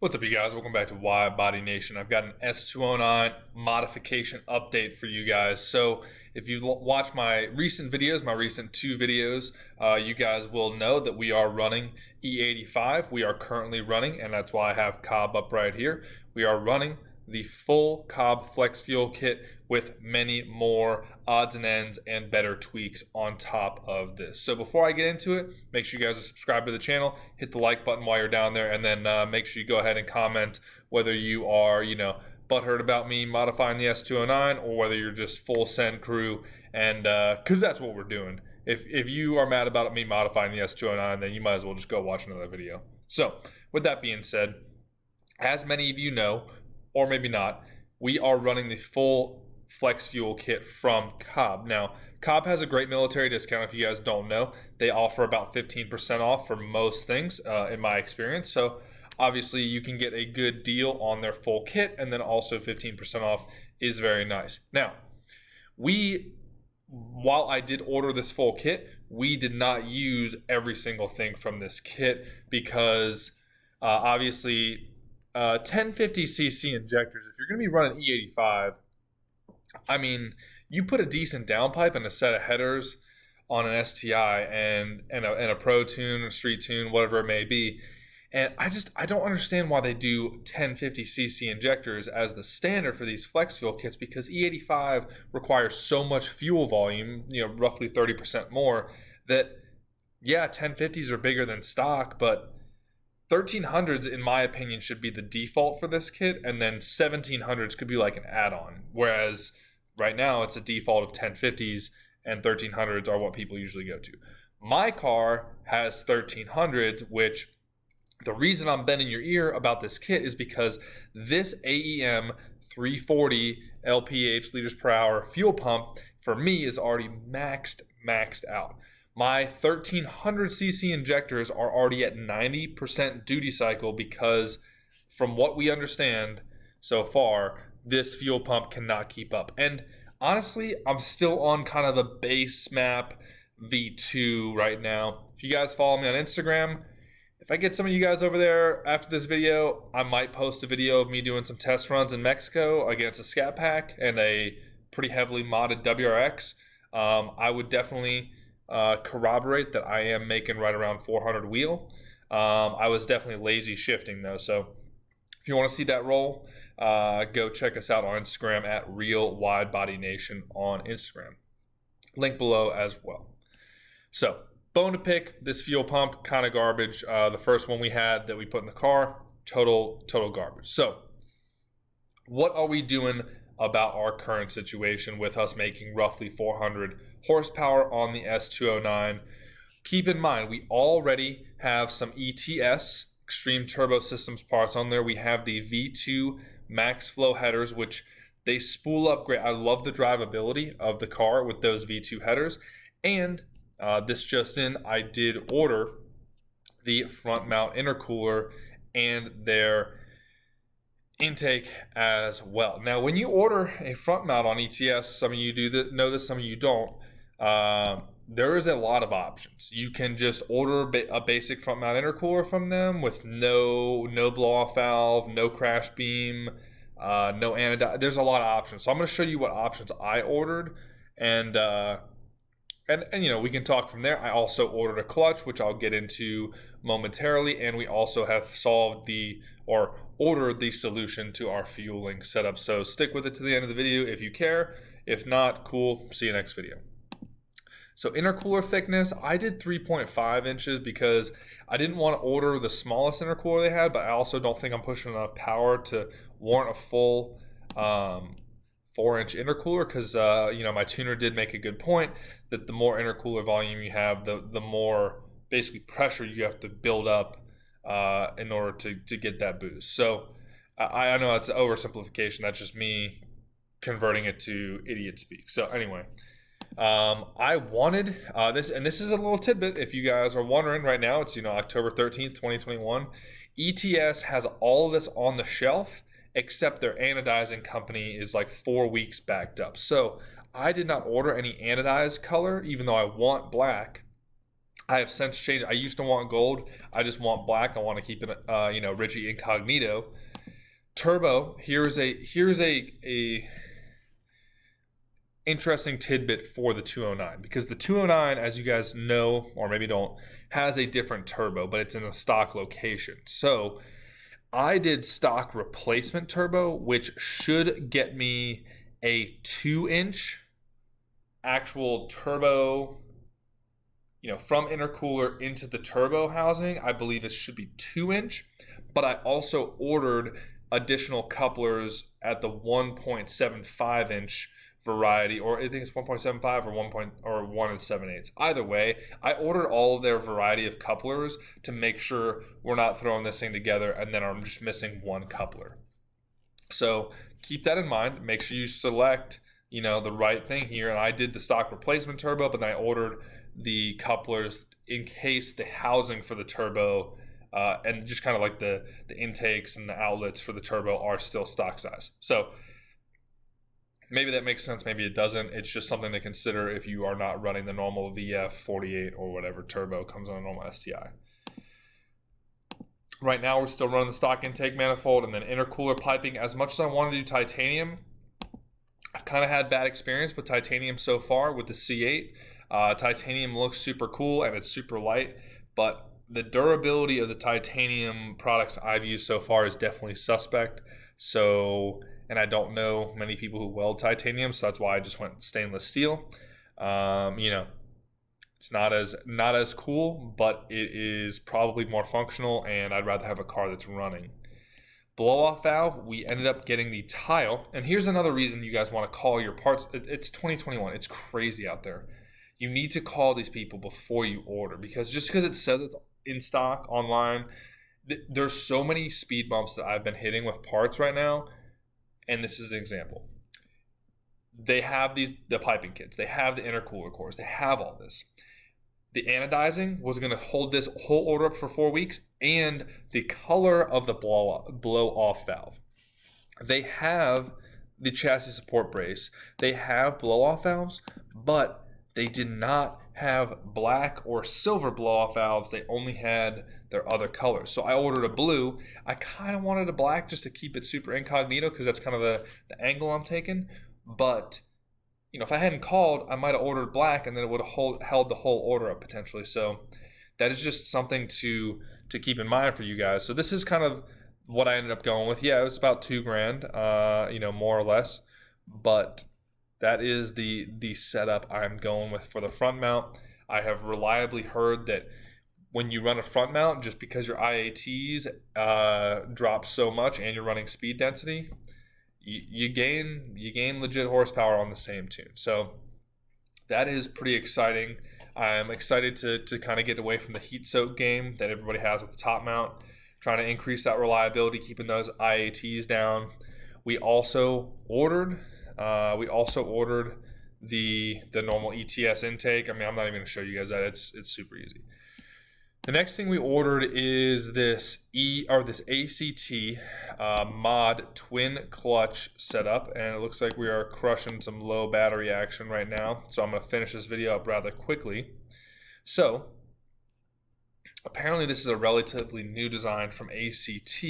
What's up, you guys? Welcome back to WideBody Nation. I've got an S209 modification update for you guys. So if you've watched my recent videos, my recent two videos, you guys will know that we are running E85. We are currently running, and that's why I have Cobb up right here. We are running the full Cobb Flex Fuel Kit with many more odds and ends and better tweaks on top of this. So before I get into it, make sure you guys are subscribed to the channel, hit the like button while you're down there, and then make sure you go ahead and comment whether you are, butthurt about me modifying the S209 or whether you're just full send crew, and because that's what we're doing. If you are mad about me modifying the S209, then you might as well just go watch another video. So with that being said, as many of you know, or maybe not, we are running the full Flex Fuel Kit from Cobb. Now, Cobb has a great military discount. If you guys don't know, they offer about 15% off for most things, in my experience. So obviously you can get a good deal on their full kit, and then also 15% off is very nice. Now, while I did order this full kit, we did not use every single thing from this kit because obviously 1050cc injectors, if you're going to be running E85, I mean, you put a decent downpipe and a set of headers on an STI and a pro tune, a street tune, whatever it may be. And I don't understand why they do 1050cc injectors as the standard for these flex fuel kits, because E85 requires so much fuel volume, roughly 30% more, that yeah, 1050s are bigger than stock, but 1300s, in my opinion, should be the default for this kit, and then 1700s could be like an add-on. Whereas right now it's a default of 1050s, and 1300s are what people usually go to. My car has 1300s, which the reason I'm bending your ear about this kit is because this AEM 340 LPH liters per hour fuel pump for me is already maxed out. My 1300cc injectors are already at 90% duty cycle because, from what we understand so far, this fuel pump cannot keep up. And honestly, I'm still on kind of the base map V2 right now. If you guys follow me on Instagram, if I get some of you guys over there after this video, I might post a video of me doing some test runs in Mexico against a SCAT pack and a pretty heavily modded WRX. I would definitely corroborate that I am making right around 400 wheel. I was definitely lazy shifting though, so if you want to see that roll, go check us out on Instagram at Real WideBody Nation on Instagram. Link below as well. So, bone to pick, this fuel pump, kind of garbage. The first one we had that we put in the car, total garbage. So, what are we doing about our current situation with us making roughly 400 horsepower on the S209? Keep in mind, we already have some ETS, Extreme Turbo Systems parts on there. We have the V2 MAXFLOW headers, which they spool up great. I love the drivability of the car with those V2 headers. And this just in, I did order the front mount intercooler and their intake as well. Now, when you order a front mount on ETS, some of you know this, some of you don't. There is a lot of options. You can just order a basic front mount intercooler from them with no blow off valve, no crash beam, no anodize. There's a lot of options. So I'm going to show you what options I ordered, and we can talk from there. I also ordered a clutch, which I'll get into momentarily, and we also have ordered the solution to our fueling setup. So stick with it to the end of the video if you care. If not, cool. See you next video. So intercooler thickness, I did 3.5 inches because I didn't want to order the smallest intercooler they had, but I also don't think I'm pushing enough power to warrant a full 4-inch intercooler, because my tuner did make a good point that the more intercooler volume you have, the more basically pressure you have to build up in order to get that boost. So I know that's an oversimplification. That's just me converting it to idiot speak. So anyway, I wanted this, and this is a little tidbit if you guys are wondering right now. It's October 13th, 2021. ETS has all of this on the shelf, except their anodizing company is like 4 weeks backed up. So I did not order any anodized color, even though I want black. I have since changed. I used to want gold. I just want black. I want to keep it, Richie incognito. Turbo. Here's a interesting tidbit for the 209, because the 209, as you guys know or maybe don't, has a different turbo, but it's in a stock location. So I did stock replacement turbo, which should get me a 2-inch actual turbo, from intercooler into the turbo housing. I believe it should be 2-inch, but I also ordered additional couplers at the 1.75-inch variety, or I think it's 1.75 or 1 7/8. Either way, I ordered all of their variety of couplers to make sure we're not throwing this thing together and then I'm just missing one coupler. So keep that in mind. Make sure you select, the right thing here. And I did the stock replacement turbo, but then I ordered the couplers in case the housing for the turbo and just kind of like the intakes and the outlets for the turbo are still stock size. So maybe that makes sense, maybe it doesn't. It's just something to consider if you are not running the normal VF 48 or whatever turbo comes on a normal STI. Right now, we're still running the stock intake manifold and then intercooler piping. As much as I want to do titanium, I've kind of had bad experience with titanium so far with the C8. Titanium looks super cool and it's super light, but the durability of the titanium products I've used so far is definitely suspect. And I don't know many people who weld titanium, so that's why I just went stainless steel. It's not as cool, but it is probably more functional, and I'd rather have a car that's running. Blow-off valve, we ended up getting the Tial, and here's another reason you guys want to call your parts. It's 2021. It's crazy out there. You need to call these people before you order, because just because it says it's in stock online, there's so many speed bumps that I've been hitting with parts right now. And this is an example. They have the piping kits. They have the intercooler cores. They have all this. The anodizing was going to hold this whole order up for 4 weeks, and the color of the blow-off valve. They have the chassis support brace. They have blow-off valves, but they did not have black or silver blow-off valves. They only had their other colors. So I ordered a blue. I kind of wanted a black just to keep it super incognito, because that's kind of the angle I'm taking. But if I hadn't called, I might have ordered black, and then it would have held the whole order up potentially. So that is just something to keep in mind for you guys. So this is kind of what I ended up going with. Yeah, it was about $2,000, more or less. But that is the setup I'm going with for the front mount. I have reliably heard that when you run a front mount, just because your IATs drop so much and you're running speed density, you gain legit horsepower on the same tune. So that is pretty exciting. I'm excited to kind of get away from the heat soak game that everybody has with the top mount, trying to increase that reliability, keeping those IATs down. We also ordered the normal ETS intake. I mean, I'm not even going to show you guys that. It's super easy. The next thing we ordered is this ACT mod twin clutch setup, and it looks like we are crushing some low battery action right now. So I'm going to finish this video up rather quickly. So apparently this is a relatively new design from ACT,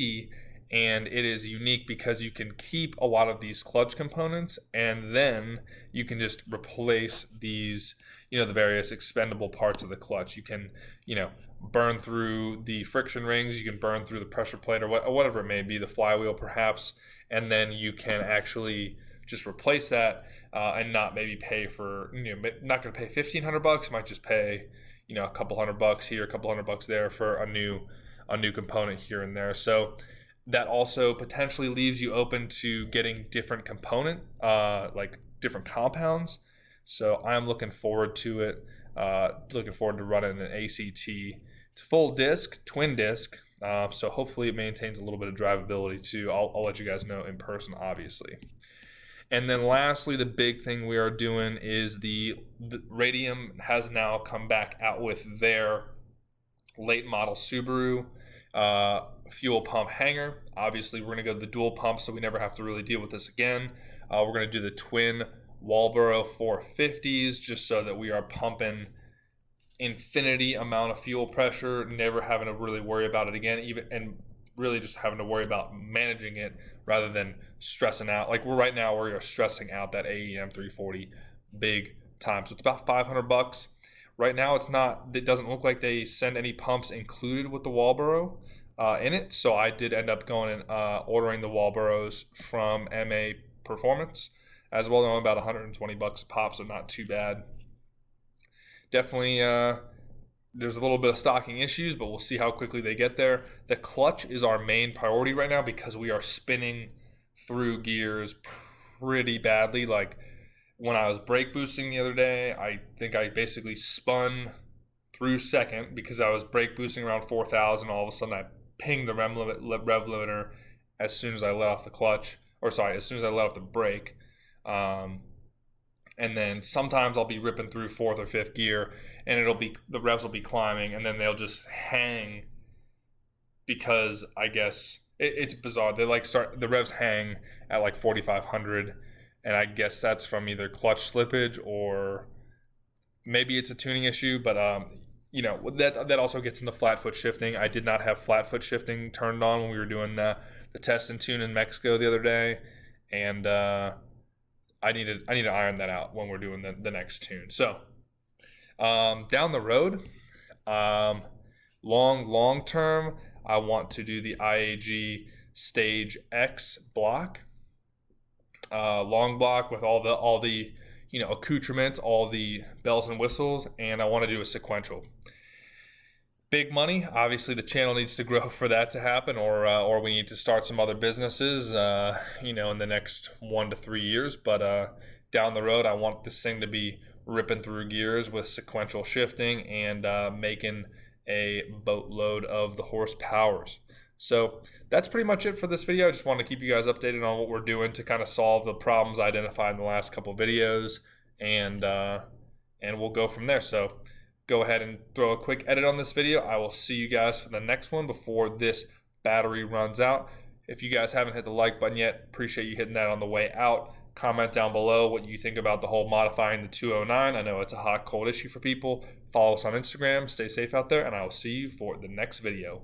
and it is unique because you can keep a lot of these clutch components, and then you can just replace these, the various expendable parts of the clutch. You can, burn through the friction rings, you can burn through the pressure plate or whatever it may be, the flywheel perhaps, and then you can actually just replace that and not maybe pay for, not going to pay $1,500, might just pay, a couple $100 here, a couple $100 there for a new component here and there. So that also potentially leaves you open to getting different component, like different compounds. So I'm looking forward to it. Looking forward to running an ACT. It's full disc, twin disc. So hopefully it maintains a little bit of drivability too. I'll let you guys know in person, obviously. And then lastly, the big thing we are doing is the Radium has now come back out with their late model Subaru fuel pump hanger. Obviously, we're going to go to the dual pump, so we never have to really deal with this again. We're going to do the twin Walboro 450s just so that we are pumping infinity amount of fuel pressure, never having to really worry about it again, even, and really just having to worry about managing it rather than stressing out. Like right now, we are stressing out that AEM 340 big time. So it's about $500. Right now, it doesn't look like they send any pumps included with the Walboro in it. So I did end up going and ordering the Walboros from MA Performance as well. They're only about $120 a pop, so not too bad. Definitely, there's a little bit of stocking issues, but we'll see how quickly they get there. The clutch is our main priority right now because we are spinning through gears pretty badly. Like when I was brake boosting the other day, I think I basically spun through second because I was brake boosting around 4,000. All of a sudden, I pinged the rev limiter as soon as I let off the clutch, as soon as I let off the brake. And then sometimes I'll be ripping through fourth or fifth gear, and the revs will be climbing, and then they'll just hang because I guess it's bizarre. They the revs hang at like 4,500, and I guess that's from either clutch slippage or maybe it's a tuning issue. But that also gets into flat foot shifting. I did not have flat foot shifting turned on when we were doing the test and tune in Mexico the other day, and I need to iron that out when we're doing the next tune. So down the road, long term, I want to do the IAG Stage X block, long block with all the accoutrements, all the bells and whistles, and I want to do a sequential. Big money. Obviously, the channel needs to grow for that to happen, or we need to start some other businesses, in the next 1 to 3 years. But down the road, I want this thing to be ripping through gears with sequential shifting and making a boatload of the horsepowers. So that's pretty much it for this video. I just wanted to keep you guys updated on what we're doing to kind of solve the problems identified in the last couple videos, and we'll go from there. So go ahead and throw a quick edit on this video. I will see you guys for the next one before this battery runs out. If you guys haven't hit the like button yet, appreciate you hitting that on the way out. Comment down below what you think about the whole modifying the 209. I know it's a hot, cold issue for people. Follow us on Instagram. Stay safe out there, and I will see you for the next video.